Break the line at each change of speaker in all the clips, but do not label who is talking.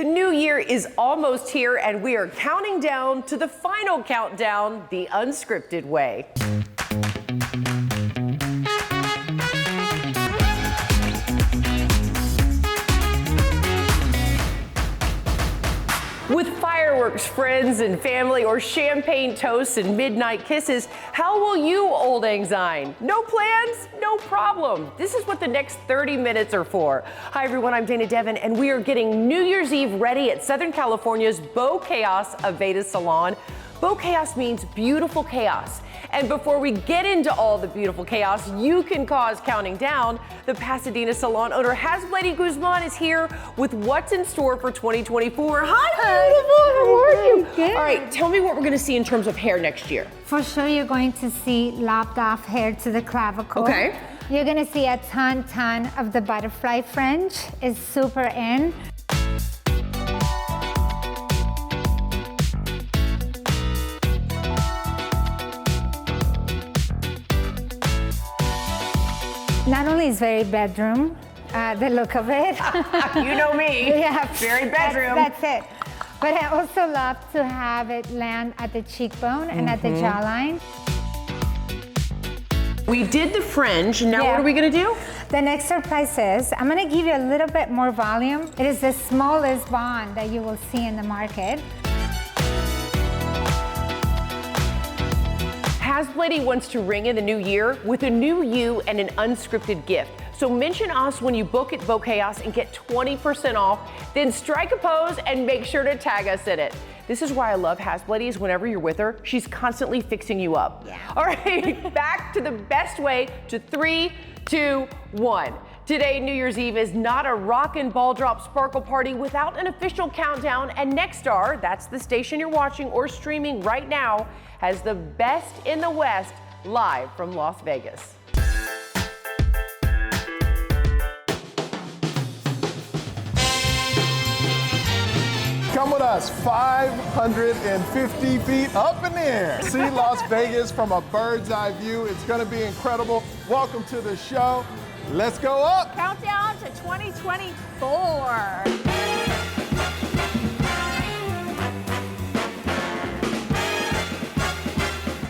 The new year is almost here, and we are counting down to the final countdown, the unscripted way. With fireworks, friends and family, or champagne toasts and midnight kisses, how will you, Old Lang Syne? No plans? No problem. This is what the next 30 minutes are for. Hi everyone, I'm Dana Devin, and we are getting New Year's Eve ready at Southern California's Beau Chaos Aveda Salon. Beau Chaos means beautiful chaos. And before we get into all the beautiful chaos you can cause counting down, the Pasadena salon owner Hasblady Guzman is here with what's in store for 2024. Hi, beautiful. How are you?
Good.
All right, tell me what we're going to see in terms of hair next year.
For sure, you're going to see lopped off hair to the clavicle.
Okay.
You're going to see a ton of the butterfly fringe. It's super in. Not only is very bedroom, the look of it.
You know me.
Yeah,
very bedroom.
That's it. But I also love to have it land at the cheekbone and at the jawline.
We did the fringe. Now
Yeah.
what are we going to do?
The next surprise is, I'm gonna give you a little bit more volume. It is the smallest bond that you will see in the market.
Hasblady wants to ring in the new year with a new you and an unscripted gift. So mention us when you book at Beau Chaos and get 20% off. Then strike a pose and make sure to tag us in it. This is why I love Hasblady, is whenever you're with her, she's constantly fixing you up.
Yeah.
All right, back to the best way to 3, 2, 1. Today, New Year's Eve, is not a rock and ball drop sparkle party without an official countdown, and Nexstar, that's the station you're watching or streaming right now, has the best in the West live from Las Vegas.
Come with us, 550 feet up in the air. See Las Vegas from a bird's eye view. It's gonna be incredible. Welcome to the show. Let's go up.
Countdown to 2024.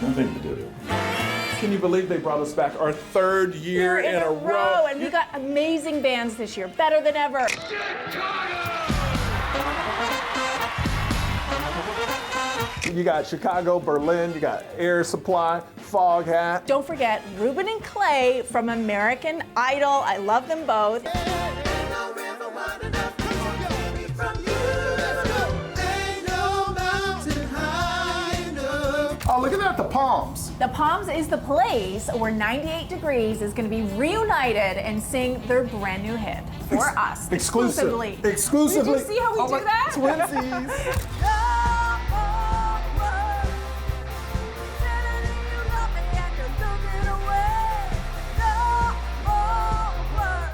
Nothing to do. Can you believe they brought us back our third year in a row?
And we got amazing bands this year, better than ever.
You got Chicago, Berlin, you got Air Supply, Fog Hat.
Don't forget Ruben and Clay from American Idol. I love them both.
Oh, look at that, the Palms.
The Palms is the place where 98 Degrees is going to be reunited and sing their brand new hit for us. Exclusively.
Exclusively.
Did you see how we do that?
Twinsies.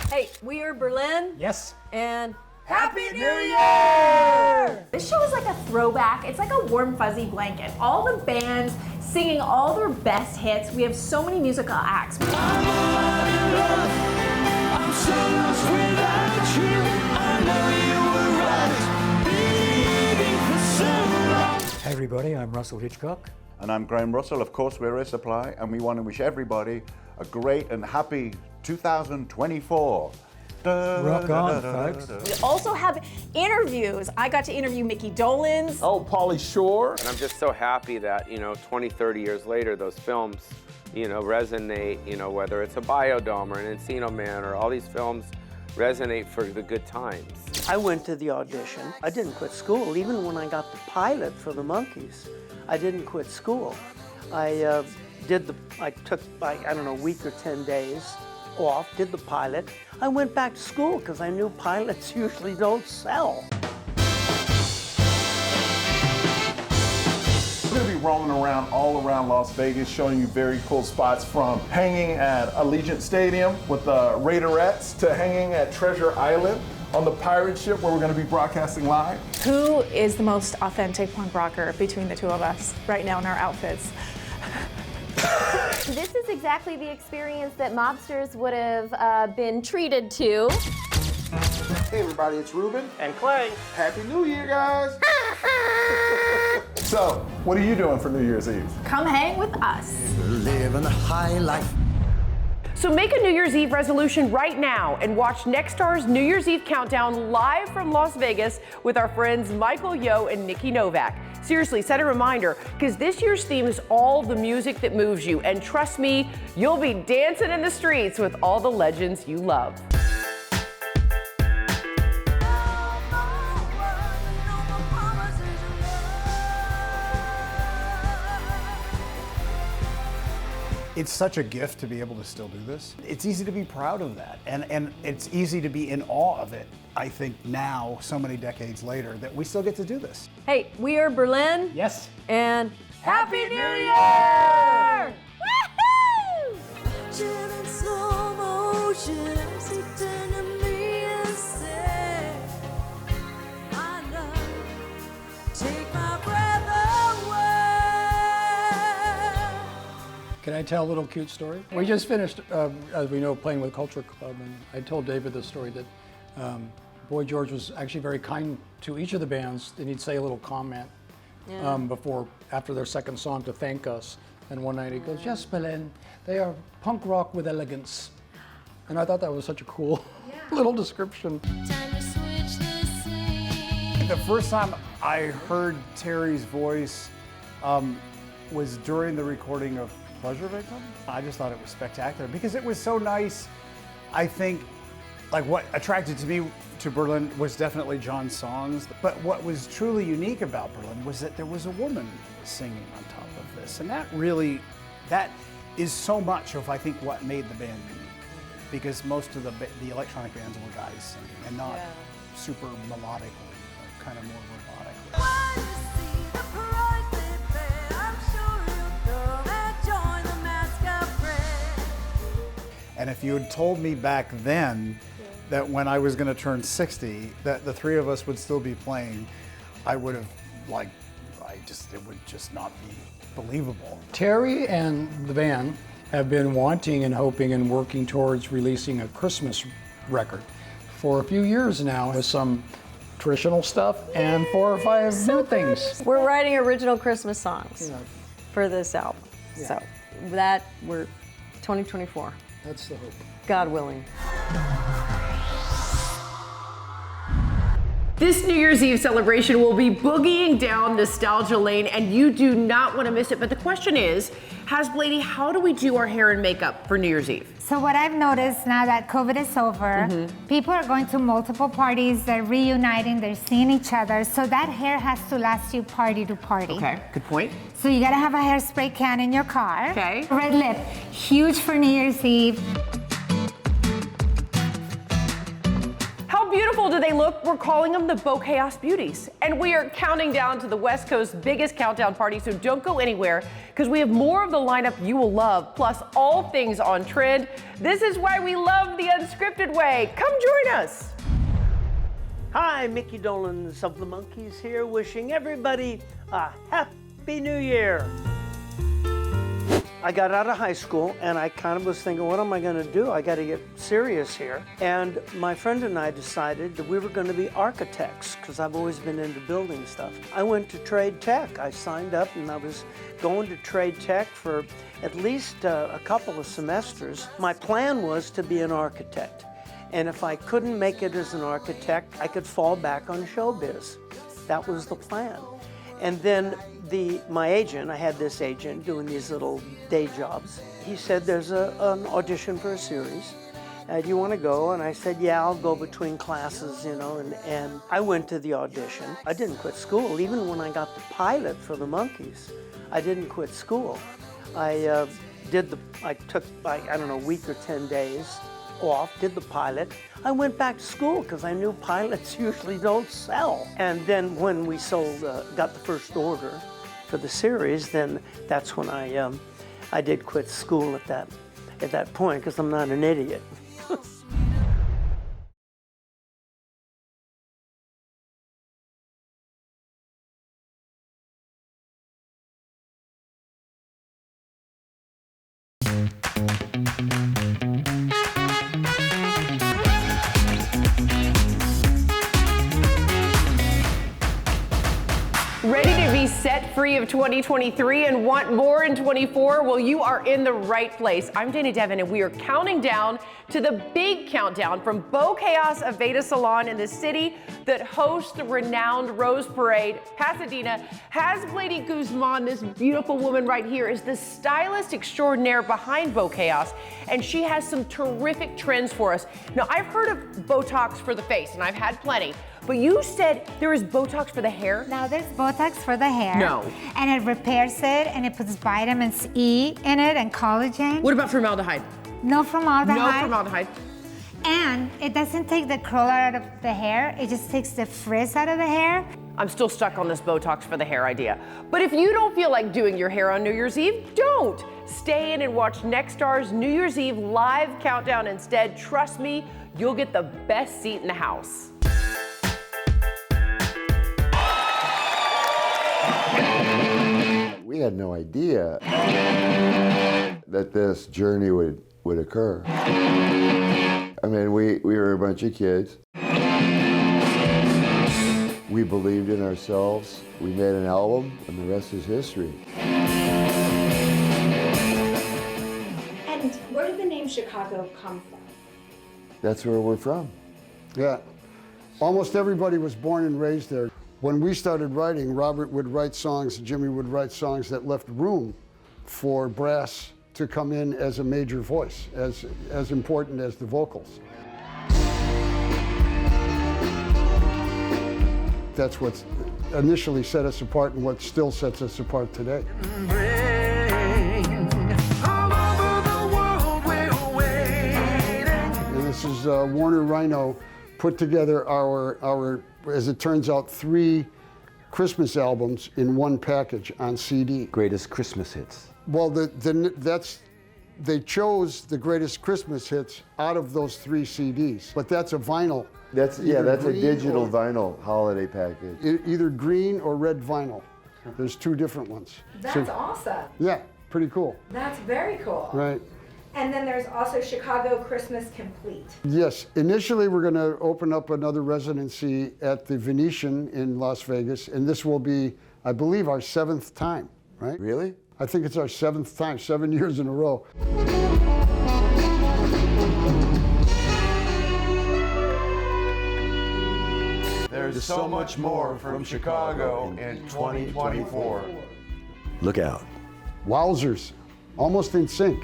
Hey, we are Berlin.
Yes.
And
Happy New Year!
this show is like a throwback. It's like a warm, fuzzy blanket. All the bands singing all their best hits. We have so many musical acts.
Hey everybody, I'm Russell Hitchcock.
And I'm Graham Russell. Of course, we're Air Supply, and we want to wish everybody a great and happy 2024.
Rock on, folks.
We also have interviews. I got to interview Mickey Dolenz.
Oh, Pauly Shore.
And I'm just so happy that, 20, 30 years later, those films, resonate, whether it's a Biodome or an Encino Man or all these films resonate for the good times.
I went to the audition. I didn't quit school. Even when I got the pilot for the Monkees, I didn't quit school. I took, I don't know, a week or 10 days off, did the pilot. I went back to school because I knew pilots usually don't sell.
We're going to be roaming around all around Las Vegas, showing you very cool spots, from hanging at Allegiant Stadium with the Raiderettes to hanging at Treasure Island on the pirate ship where we're going to be broadcasting live.
Who is the most authentic punk rocker between the two of us right now in our outfits?
This is exactly the experience that mobsters would have been treated to. Hey everybody, it's Ruben.
And Clay.
Happy New Year, guys.
So, what are you doing for New Year's Eve?
Come hang with us.
Living a high life.
So make a New Year's Eve resolution right now and watch Nextstar's New Year's Eve countdown live from Las Vegas with our friends Michael Yo and Nikki Novak. Seriously, set a reminder, because this year's theme is all the music that moves you. And trust me, you'll be dancing in the streets with all the legends you love.
It's such a gift to be able to still do this. It's easy to be proud of that, and it's easy to be in awe of it. I think now, so many decades later, that we still get to do this.
Hey, we are Berlin.
Yes.
And Happy New Year!
Can I tell a little cute story? We just finished, as we know, playing with Culture Club, and I told David the story that Boy George was actually very kind to each of the bands, and he'd say a little comment after their second song to thank us. And one night he goes, "Yes, Berlin, they are punk rock with elegance." And I thought that was such a cool little description.
The first time I heard Terry's voice was during the recording of Pleasure Victim. I just thought it was spectacular because it was so nice. I think like what attracted to me to Berlin was definitely John's songs, but what was truly unique about Berlin was that there was a woman singing on top of this, and that is so much of I think what made the band unique, because most of the electronic bands were guys singing and not super melodically, kind of more robotically. And if you had told me back then that when I was going to turn 60, that the three of us would still be playing, I would have it would just not be believable.
Terry and the band have been wanting and hoping and working towards releasing a Christmas record for a few years now, with some traditional stuff and 4 or 5 new things.
We're writing original Christmas songs for this album. So that we're 2024.
That's the hope.
God willing.
This New Year's Eve celebration will be boogieing down nostalgia lane, and you do not want to miss it. But the question is, Hasblady, how do we do our hair and makeup for New Year's Eve?
So what I've noticed now that COVID is over, people are going to multiple parties, they're reuniting, they're seeing each other, so that hair has to last you party to party.
Okay, good point.
So you gotta have a hairspray can in your car.
Okay.
Red lip, huge for New Year's Eve.
How beautiful do they look? We're calling them the Beau Chaos Beauties. And we are counting down to the West Coast's biggest countdown party, so don't go anywhere, because we have more of the lineup you will love, plus all things on trend. This is why we love the Unscripted way. Come join us.
Hi, Mickey Dolenz of the Monkees here, wishing everybody a Happy New Year. I got out of high school and I kind of was thinking, what am I going to do? I got to get serious here. And my friend and I decided that we were going to be architects, because I've always been into building stuff. I went to Trade Tech. I signed up and I was going to Trade Tech for at least a couple of semesters. My plan was to be an architect. And if I couldn't make it as an architect, I could fall back on showbiz. That was the plan. And then my agent, I had this agent doing these little day jobs. He said, there's an audition for a series. Do you want to go? And I said, yeah, I'll go between classes, you know. And I went to the audition. I didn't quit school. Even when I got the pilot for the Monkees, I didn't quit school. I took, I don't know, a week or 10 days off, did the pilot. I went back to school because I knew pilots usually don't sell. And then when we got the first order for the series, then that's when I did quit school at that point, because I'm not an idiot.
Ready to be set free of 2023 and want more in 24? Well, you are in the right place. I'm Dana Devin, and we are counting down to the big countdown from Beau Chaos Aveda Salon in the city that hosts the renowned Rose Parade. Pasadena has Lady Guzman, this beautiful woman right here, is the stylist extraordinaire behind Beau Chaos, and she has some terrific trends for us. Now, I've heard of Botox for the face, and I've had plenty. But you said there is Botox for the hair?
Now there's Botox for the hair.
No.
And it repairs it, and it puts vitamins E in it and collagen.
What about formaldehyde?
No formaldehyde.
No formaldehyde.
And it doesn't take the curl out of the hair, it just takes the frizz out of the hair.
I'm still stuck on this Botox for the hair idea. But if you don't feel like doing your hair on New Year's Eve, don't. Stay in and watch Nextstar's New Year's Eve live countdown instead. Trust me, you'll get the best seat in the house.
We had no idea that this journey would occur. I mean, we were a bunch of kids. We believed in ourselves. We made an album, and the rest is history.
And where did the name Chicago come from?
That's where we're from.
Yeah. Almost everybody was born and raised there. When we started writing, Robert would write songs, Jimmy would write songs that left room for brass to come in as a major voice, as important as the vocals. That's what initially set us apart and what still sets us apart today. And this is Warner Rhino put together our, as it turns out, 3 Christmas albums in one package on CD.
Greatest Christmas hits.
Well, they chose the greatest Christmas hits out of those 3 CDs, but that's a vinyl.
That's a digital vinyl holiday package.
Either green or red vinyl. There's 2 different ones.
That's awesome.
Yeah, pretty cool.
That's very cool.
Right.
And then there's also Chicago Christmas Complete.
Yes, initially we're going to open up another residency at the Venetian in Las Vegas, and this will be, I believe, our 7th time, right?
Really?
I think it's our 7th time, 7 years in a row.
There's so much more from Chicago in 2024.
Look out.
Wowzers, almost in sync.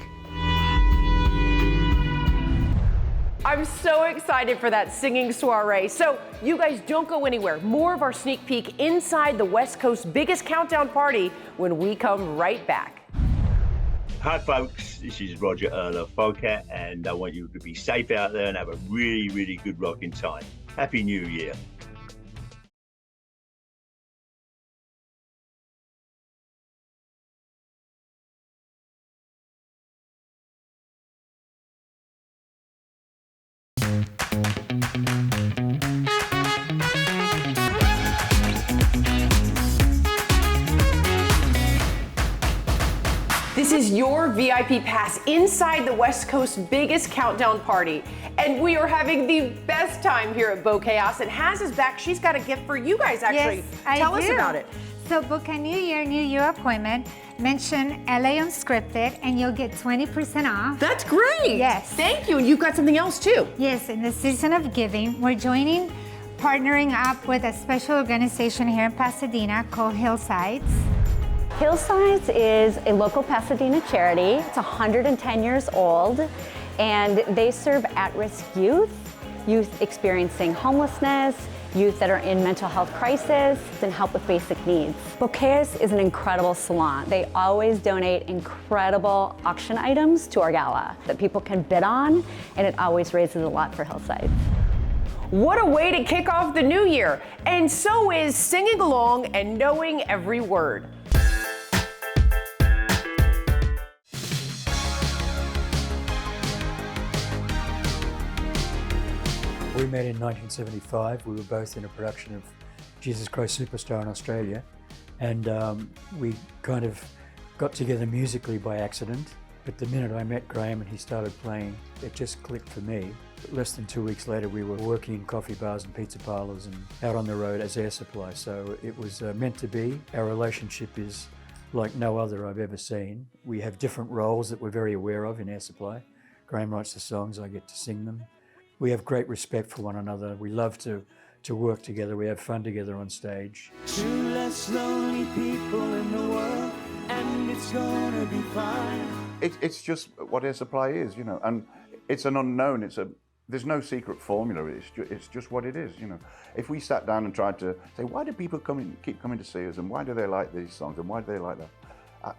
I'm so excited for that singing soiree. So you guys don't go anywhere. More of our sneak peek inside the West Coast's biggest countdown party when we come right back.
Hi folks, this is Roger Erler Foghat, and I want you to be safe out there and have a really, really good rocking time. Happy New Year.
This is your VIP pass inside the West Coast's biggest countdown party. And we are having the best time here at Beau Chaos. And Haz is back. She's got a gift for you guys, actually.
Yes, I
Tell us
do.
about it.
So book a New Year appointment, mention LA Unscripted, and you'll get 20% off.
That's great.
Yes.
Thank you. And you've got something else too.
Yes, in the season of giving, we're partnering up with a special organization here in Pasadena called Hillsides.
Hillsides is a local Pasadena charity. It's 110 years old, and they serve at-risk youth experiencing homelessness, youth that are in mental health crisis, and help with basic needs. Beau Chaos is an incredible salon. They always donate incredible auction items to our gala that people can bid on, and it always raises a lot for Hillsides.
What a way to kick off the new year. And so is singing along and knowing every word.
We met in 1975. We were both in a production of Jesus Christ Superstar in Australia. And we kind of got together musically by accident. But the minute I met Graham and he started playing, it just clicked for me. less than 2 weeks later, we were working in coffee bars and pizza parlors and out on the road as air supply. So it was meant to be. Our relationship is like no other I've ever seen. We have different roles that we're very aware of in air supply. Graham writes the songs, I get to sing them. We have great respect for one another. We love to work together. We have fun together on stage.
Two less lonely people in the world, and it's gonna be fine.
It's just what air supply is, you know, and it's an unknown. There's no secret formula. It's just what it is, you know. If we sat down and tried to say, why do people keep coming to see us, and why do they like these songs, and why do they like that?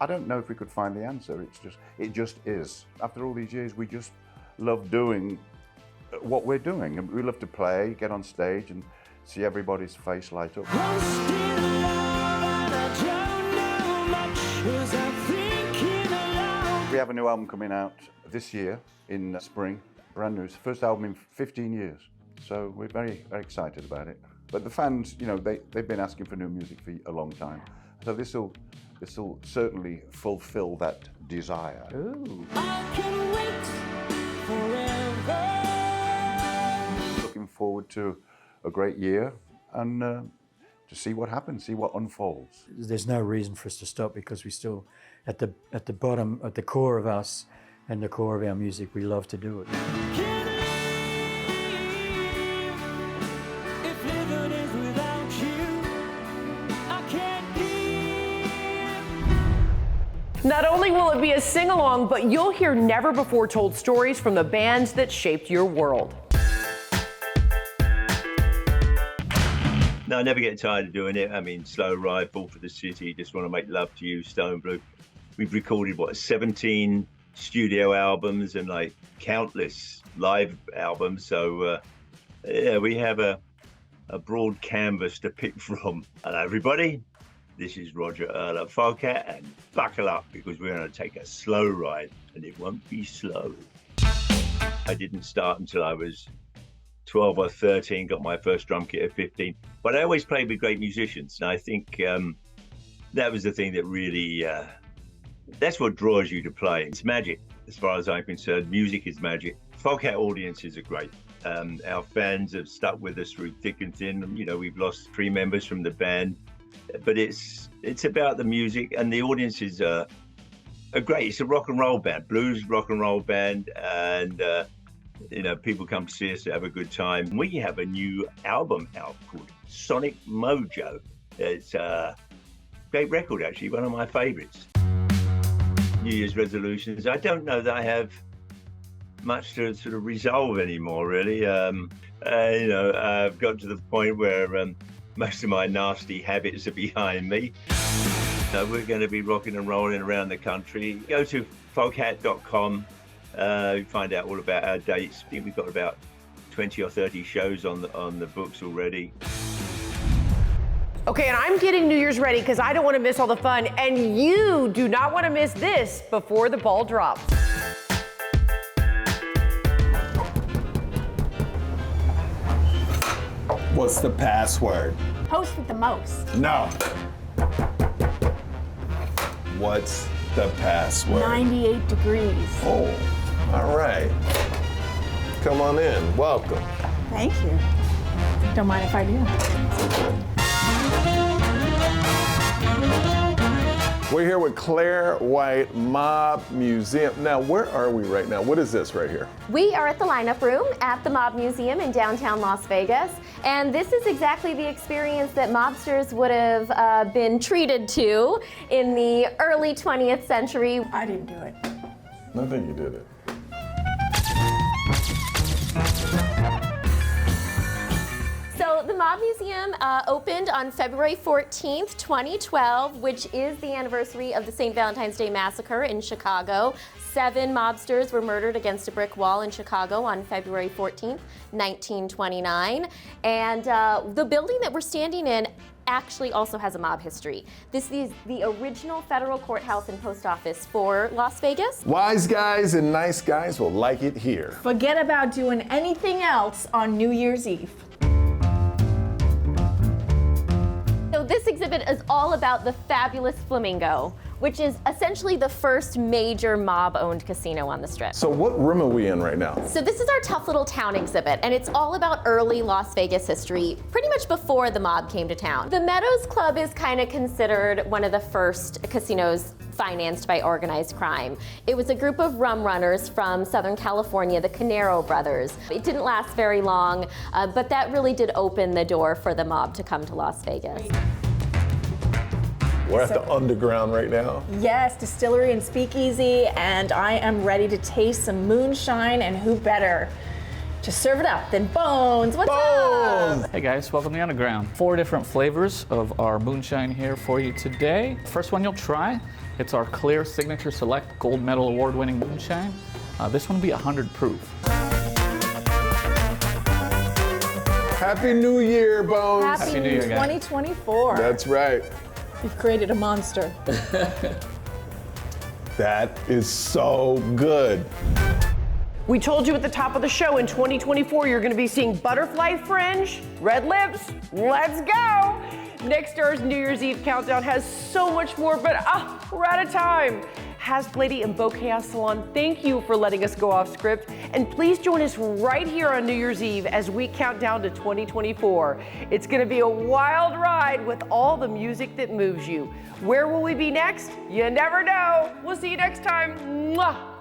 I don't know if we could find the answer. It just is. After all these years, we just love doing what we're doing, and we love to play, get on stage, and see everybody's face light up. We have a new album coming out this year in spring, brand new. It's the first album in 15 years, so we're very, very excited about it. But the fans, you know, they've been asking for new music for a long time, so this will certainly fulfill that desire.
Ooh.
I can wait forever.
Looking forward to a great year and to see what happens, see what unfolds.
There's no reason for us to stop because we still, at the bottom, at the core of us and the core of our music, we love to do it.
Not only will it be a sing-along, but you'll hear never-before-told stories from the bands that shaped your world.
No, I never get tired of doing it. I mean, Slow Ride, Fall for the City, Just Want to Make Love to You, Stone Blue. We've recorded, 17 studio albums and like countless live albums. So, yeah, we have a broad canvas to pick from. Hello, everybody. This is Roger Earl of Folcat, and buckle up because we're going to take a slow ride, and it won't be slow. I didn't start until I was 12 or 13, got my first drum kit at 15, but I always played with great musicians, and I think that was the thing that really, that's what draws you to play. It's magic, as far as I'm concerned. Music is magic. Folcat audiences are great. Our fans have stuck with us through thick and thin. You know, we've lost 3 members from the band. But it's about the music, and the audiences are great. It's a rock and roll band, blues rock and roll band, and you know, people come to see us to have a good time. We have a new album out called Sonic Mojo. It's a great record, actually, one of my favorites. New Year's resolutions. I don't know that I have much to sort of resolve anymore, really. You know, I've got to the point where most of my nasty habits are behind me. So we're going to be rocking and rolling around the country. Go to folcat.com, find out all about our dates. I think we've got about 20 or 30 shows on the books already.
Okay, and I'm getting New Year's ready because I don't want to miss all the fun, and you do not want to miss this before the ball drops.
What's the password?
Host with the most.
No. What's the password?
98 degrees.
Oh, all right. Come on in. Welcome.
Thank you. Don't mind if I do.
We're here with Claire White Mob Museum. Now, where are we right now? What is this right here?
We are at the lineup room at the Mob Museum in downtown Las Vegas, and this is exactly the experience that mobsters would have been treated to in the early 20th century.
I didn't do it.
I think you did it.
So the Mob Museum opened on February 14th, 2012, which is the anniversary of the St. Valentine's Day Massacre in Chicago. 7 mobsters were murdered against a brick wall in Chicago on February 14th, 1929. And the building that we're standing in actually also has a mob history. This is the original federal courthouse and post office for Las Vegas.
Wise guys and nice guys will like it here.
Forget about doing anything else on New Year's Eve.
So this exhibit is all about the fabulous flamingo, which is essentially the first major mob-owned casino on the Strip.
So what room are we in right now?
So this is our Tough Little Town exhibit, and it's all about early Las Vegas history, pretty much before the mob came to town. The Meadows Club is kind of considered one of the first casinos financed by organized crime. It was a group of rum runners from Southern California, the Canero brothers. It didn't last very long, but that really did open the door for the mob to come to Las Vegas.
We're at the underground right now.
Yes, distillery and speakeasy, and I am ready to taste some moonshine, and who better to serve it up than Bones? What's up?
Hey guys, welcome to the Underground. 4 different flavors of our moonshine here for you today. First one you'll try, it's our Clear Signature Select Gold Medal Award-winning moonshine. This one will be 100 proof.
Happy New Year, Bones.
Happy
New Year, guys.
2024.
That's right.
You've created a monster.
That is so good.
We told you at the top of the show in 2024 you're going to be seeing butterfly fringe, red lips. Let's go. Next Star's New Year's Eve countdown has so much more, but we're out of time. Hasp Lady and Beau Chaos Salon, thank you for letting us go off script. And please join us right here on New Year's Eve as we count down to 2024. It's going to be a wild ride with all the music that moves you. Where will we be next? You never know. We'll see you next time. Mwah.